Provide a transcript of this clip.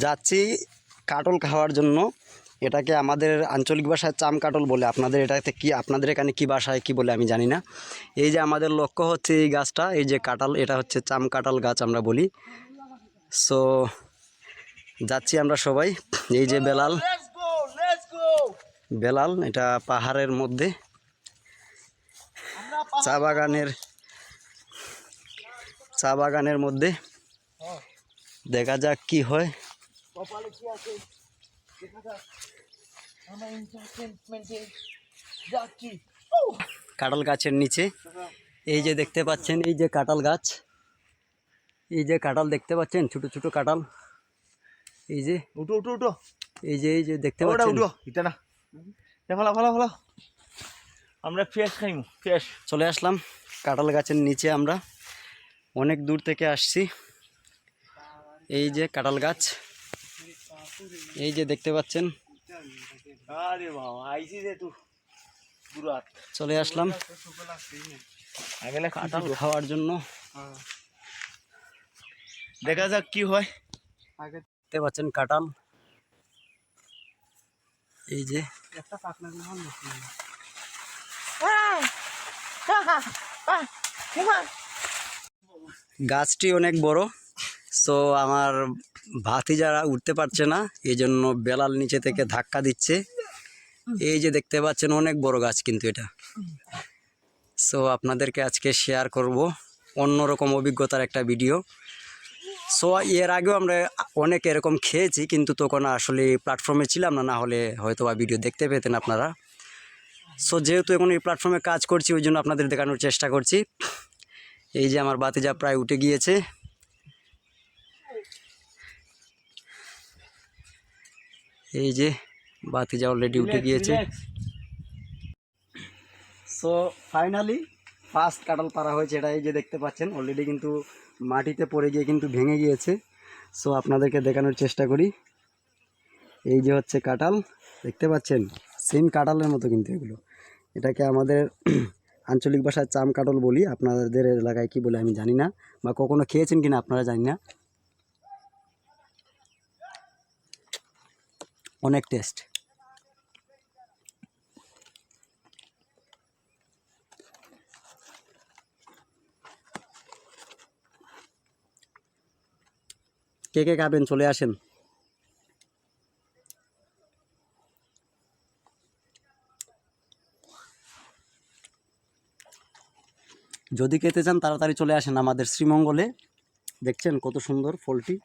যাচ্ছি কাটল খাওয়ার জন্য। এটাকে আমাদের আঞ্চলিক ভাষায় চাম কাটল বলে, আপনাদের এটাতে কি, আপনাদের এখানে কি ভাষায় কি বলে আমি জানি না। এই যে আমাদের লক্ষ্য হচ্ছে এই গাছটা, এই যে কাঁঠাল, এটা হচ্ছে চাম কাঁঠাল গাছ আমরা বলি। সো যাচ্ছি আমরা সবাই। এই যে বেলাল, বেলাল এটা পাহাড়ের মধ্যে চা বাগানের মধ্যে। দেখা যাক কি হয়। কাঁঠাল গাছের নিচে এই যে দেখতে পাচ্ছেন, এই যে কাঁঠাল গাছ, এই যে কাঁঠাল দেখতে পাচ্ছেন, ছোট ছোট কাঁঠাল। এই যে উঠো উঠো উঠো, এই যে দেখতে পাচ্ছেন। এটা না, ভালো ভালো ভালো, আমরা ফ্রেশ খাইমু, ফ্রেশ। চলে আসলাম কাঁঠাল গাছের নিচে, আমরা অনেক দূর থেকে আসছি। এই যে কাঁঠাল গাছ, এই যে দেখতে পাচ্ছেন। আরে বাবা, আইছি রে তুই পুরাত। চলে আসলাম কাঁঠাল খাওয়ার জন্য। দেখা যাক কি হয়। দেখতে পাচ্ছেন কাঁঠাল, এই যে গাছটি অনেক বড়। সো আমার ভাতিজারা উঠতে পারছে না, এই জন্য বেলাল নিচে থেকে ধাক্কা দিচ্ছে। এই যে দেখতে পাচ্ছেন অনেক বড় গাছ কিন্তু এটা। সো আপনাদেরকে আজকে শেয়ার করব অন্যরকম অভিজ্ঞতার একটা ভিডিও। সো এর আগেও আমরা অনেক এরকম খেয়েছি, কিন্তু তখন আসলে প্ল্যাটফর্মে ছিলাম না, না হলে হয়তো বা ভিডিও দেখতে পেতেন আপনারা। সো যেহেতু এখন এই প্ল্যাটফর্মে কাজ করছি, ওই জন্য আপনাদের দেখানোর চেষ্টা করছি। এই যে আমার ভাতিজা প্রায় উঠে গিয়েছে। এই যে ভাতিজা অলরেডি উঠে গিয়েছে। সো ফাইনালি ফার্স্ট কাঁঠাল পাড়া হয়েছে এটা। এই যে দেখতে পাচ্ছেন অলরেডি কিন্তু মাটিতে পড়ে গিয়ে কিন্তু ভেঙে গিয়েছে। সো আপনাদেরকে দেখানোর চেষ্টা করি। এই যে হচ্ছে কাঁঠাল, দেখতে পাচ্ছেন সেম কাঁঠালের মতো কিন্তু এগুলো। এটাকে আমাদের আঞ্চলিক ভাষায় চাম কাঁঠাল বলি, আপনাদের এলাকায় কি বলে আমি জানি না, বা কখনো খেয়েছেন কিনা আপনারা জানি না। অনেক টেস্ট। কে কে খাবেন চলে আসেন। যদি খেতে চান তাড়াতাড়ি চলে আসেন আমাদের শ্রীমঙ্গলে। দেখছেন কত সুন্দর ফলটি।